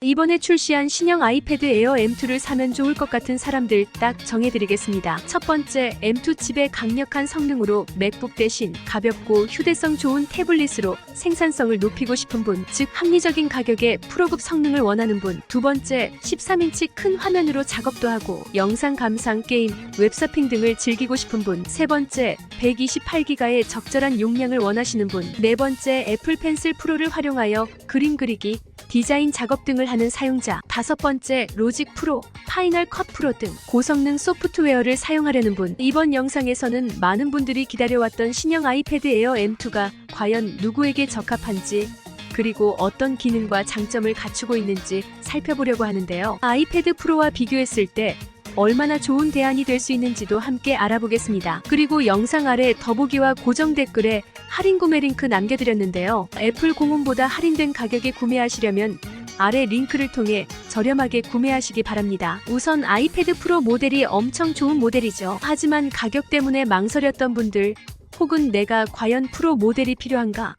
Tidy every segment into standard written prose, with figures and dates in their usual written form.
이번에 출시한 신형 아이패드 에어 M2를 사면 좋을 것 같은 사람들 딱 정해드리겠습니다. 첫 번째, M2 칩의 강력한 성능으로 맥북 대신 가볍고 휴대성 좋은 태블릿으로 생산성을 높이고 싶은 분, 즉 합리적인 가격에 프로급 성능을 원하는 분. 두 번째, 13인치 큰 화면으로 작업도 하고 영상 감상, 게임, 웹서핑 등을 즐기고 싶은 분. 세 번째, 128기가의 적절한 용량을 원하시는 분. 네 번째, 애플 펜슬 프로를 활용하여 그림 그리기, 디자인 작업 등을 하는 사용자. 다섯 번째, 로직 프로, 파이널 컷 프로 등 고성능 소프트웨어를 사용하려는 분. 이번 영상에서는 많은 분들이 기다려왔던 신형 아이패드 에어 M2가 과연 누구에게 적합한지, 그리고 어떤 기능과 장점을 갖추고 있는지 살펴보려고 하는데요. 아이패드 프로와 비교했을 때 얼마나 좋은 대안이 될 수 있는지도 함께 알아보겠습니다. 그리고 영상 아래 더보기와 고정 댓글에 할인 구매 링크 남겨드렸는데요. 애플 공홈보다 할인된 가격에 구매하시려면 아래 링크를 통해 저렴하게 구매하시기 바랍니다. 우선 아이패드 프로 모델이 엄청 좋은 모델이죠. 하지만 가격 때문에 망설였던 분들, 혹은 내가 과연 프로 모델이 필요한가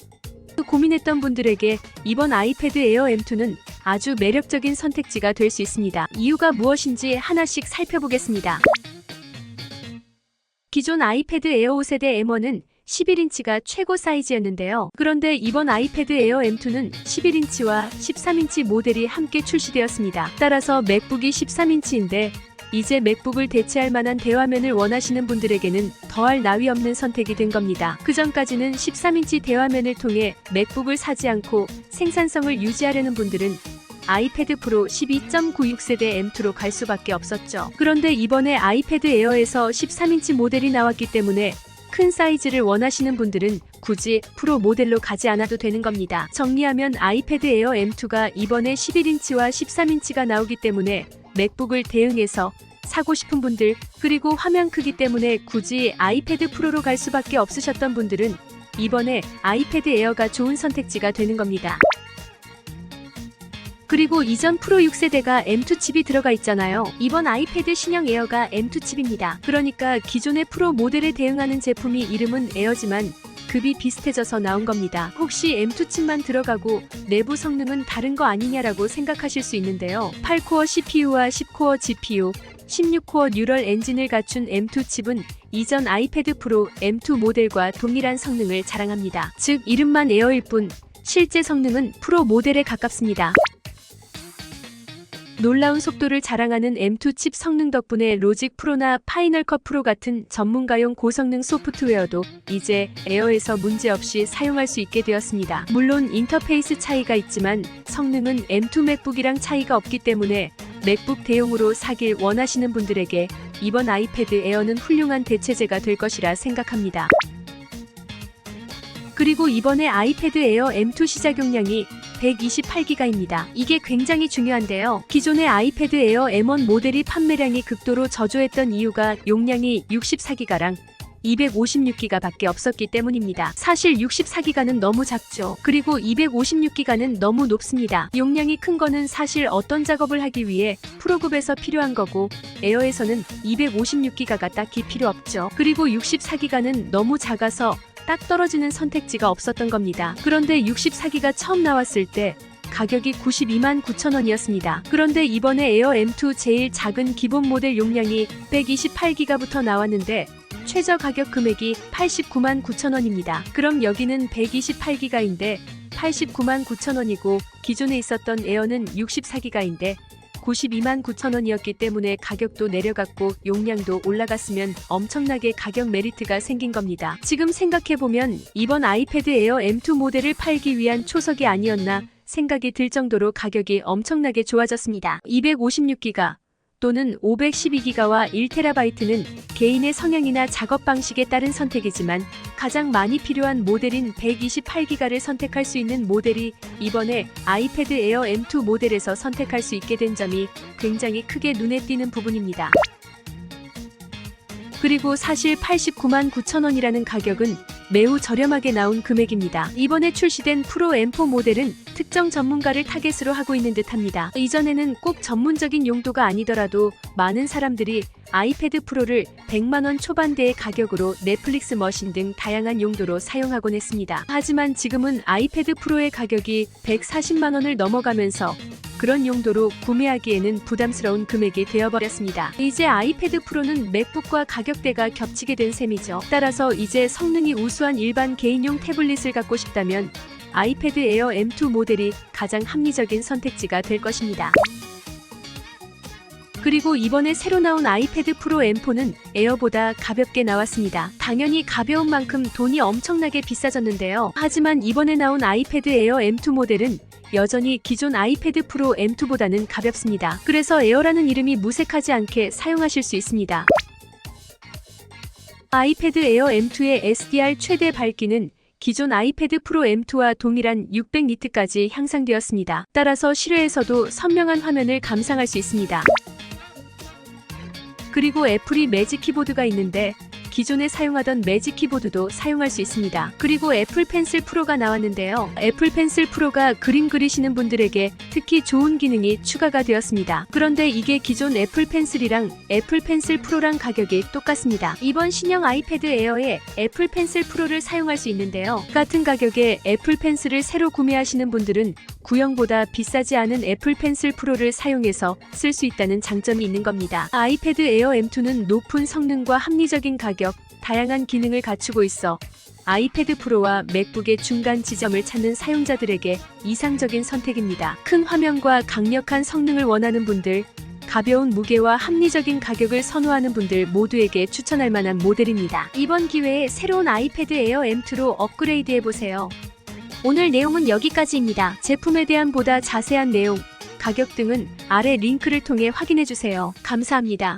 고민했던 분들에게 이번 아이패드 에어 M2는 아주 매력적인 선택지가 될 수 있습니다. 이유가 무엇인지 하나씩 살펴보겠습니다. 기존 아이패드 에어 5세대 M1은 11인치가 최고 사이즈였는데요. 그런데 이번 아이패드 에어 M2는 11인치와 13인치 모델이 함께 출시되었습니다. 따라서 맥북이 13인치인데 이제 맥북을 대체할 만한 대화면을 원하시는 분들에게는 더할 나위 없는 선택이 된 겁니다. 그전까지는 13인치 대화면을 통해 맥북을 사지 않고 생산성을 유지하려는 분들은 아이패드 프로 12.96세대 M2로 갈 수밖에 없었죠. 그런데 이번에 아이패드 에어에서 13인치 모델이 나왔기 때문에 큰 사이즈를 원하시는 분들은 굳이 프로 모델로 가지 않아도 되는 겁니다. 정리하면 아이패드 에어 M2가 이번에 11인치와 13인치가 나오기 때문에 맥북을 대응해서 사고 싶은 분들, 그리고 화면 크기 때문에 굳이 아이패드 프로로 갈 수밖에 없으셨던 분들은 이번에 아이패드 에어가 좋은 선택지가 되는 겁니다. 그리고 이전 프로 6세대가 M2 칩이 들어가 있잖아요. 이번 아이패드 신형 에어가 M2 칩입니다. 그러니까 기존의 프로 모델에 대응하는 제품이 이름은 에어지만 급이 비슷해져서 나온 겁니다. 혹시 M2 칩만 들어가고 내부 성능은 다른 거 아니냐라고 생각하실 수 있는데요. 8코어 CPU와 10코어 GPU, 16코어 뉴럴 엔진을 갖춘 M2 칩은 이전 아이패드 프로 M2 모델과 동일한 성능을 자랑합니다. 즉 이름만 에어일 뿐 실제 성능은 프로 모델에 가깝습니다. 놀라운 속도를 자랑하는 M2 칩 성능 덕분에 로직 프로나 파이널 컷 프로 같은 전문가용 고성능 소프트웨어도 이제 에어에서 문제없이 사용할 수 있게 되었습니다. 물론 인터페이스 차이가 있지만 성능은 M2 맥북이랑 차이가 없기 때문에 맥북 대용으로 사길 원하시는 분들에게 이번 아이패드 에어는 훌륭한 대체제가 될 것이라 생각합니다. 그리고 이번에 아이패드 에어 M2 시작 용량이 128기가입니다. 이게 굉장히 중요한데요. 기존의 아이패드 에어 M1 모델이 판매량이 극도로 저조했던 이유가 용량이 64기가랑 256기가 밖에 없었기 때문입니다. 사실 64기가는 너무 작죠. 그리고 256기가는 너무 높습니다. 용량이 큰 거는 사실 어떤 작업을 하기 위해 프로급에서 필요한 거고 에어에서는 256기가가 딱히 필요 없죠. 그리고 64기가는 너무 작아서 딱 떨어지는 선택지가 없었던 겁니다. 그런데 64기가 처음 나왔을 때 가격이 92만 9천 원이었습니다. 그런데 이번에 에어 M2 제일 작은 기본 모델 용량이 128기가부터 나왔는데 최저 가격 금액이 89만 9천 원입니다. 그럼 여기는 128기가인데 89만 9천 원이고 기존에 있었던 에어는 64기가인데 92만 9천 원이었기 때문에 가격도 내려갔고 용량도 올라갔으면 엄청나게 가격 메리트가 생긴 겁니다. 지금 생각해보면 이번 아이패드 에어 M2 모델을 팔기 위한 초석이 아니었나 생각이 들 정도로 가격이 엄청나게 좋아졌습니다. 256기가 또는 512기가와 1TB는 개인의 성향이나 작업 방식에 따른 선택이지만 가장 많이 필요한 모델인 128기가를 선택할 수 있는 모델이 이번에 아이패드 에어 M2 모델에서 선택할 수 있게 된 점이 굉장히 크게 눈에 띄는 부분입니다. 그리고 사실 89만 9천 원이라는 가격은 매우 저렴하게 나온 금액입니다. 이번에 출시된 프로 M4 모델은 특정 전문가를 타겟으로 하고 있는 듯합니다. 이전에는 꼭 전문적인 용도가 아니더라도 많은 사람들이 아이패드 프로를 100만원 초반대의 가격으로 넷플릭스 머신 등 다양한 용도로 사용하곤 했습니다. 하지만 지금은 아이패드 프로의 가격이 140만원을 넘어가면서 그런 용도로 구매하기에는 부담스러운 금액이 되어버렸습니다. 이제 아이패드 프로는 맥북과 가격대가 겹치게 된 셈이죠. 따라서 이제 성능이 우수한 일반 개인용 태블릿을 갖고 싶다면 아이패드 에어 M2 모델이 가장 합리적인 선택지가 될 것입니다. 그리고 이번에 새로 나온 아이패드 프로 M4는 에어보다 가볍게 나왔습니다. 당연히 가벼운 만큼 돈이 엄청나게 비싸졌는데요. 하지만 이번에 나온 아이패드 에어 M2 모델은 여전히 기존 아이패드 프로 M2보다는 가볍습니다. 그래서 에어라는 이름이 무색하지 않게 사용하실 수 있습니다. 아이패드 에어 M2의 SDR 최대 밝기는 기존 아이패드 프로 M2와 동일한 600니트까지 향상되었습니다. 따라서 실외에서도 선명한 화면을 감상할 수 있습니다. 그리고 애플이 매직 키보드가 있는데 기존에 사용하던 매직 키보드도 사용할 수 있습니다. 그리고 애플 펜슬 프로가 나왔는데요. 애플 펜슬 프로가 그림 그리시는 분들에게 특히 좋은 기능이 추가가 되었습니다. 그런데 이게 기존 애플 펜슬이랑 애플 펜슬 프로랑 가격이 똑같습니다. 이번 신형 아이패드 에어에 애플 펜슬 프로를 사용할 수 있는데요. 같은 가격에 애플 펜슬을 새로 구매하시는 분들은 구형보다 비싸지 않은 애플 펜슬 프로를 사용해서 쓸 수 있다는 장점이 있는 겁니다. 아이패드 에어 M2는 높은 성능과 합리적인 가격, 다양한 기능을 갖추고 있어 아이패드 프로와 맥북의 중간 지점을 찾는 사용자들에게 이상적인 선택입니다. 큰 화면과 강력한 성능을 원하는 분들, 가벼운 무게와 합리적인 가격을 선호하는 분들 모두에게 추천할 만한 모델입니다. 이번 기회에 새로운 아이패드 에어 M2로 업그레이드해보세요. 오늘 내용은 여기까지입니다. 제품에 대한 보다 자세한 내용, 가격 등은 아래 링크를 통해 확인해주세요. 감사합니다.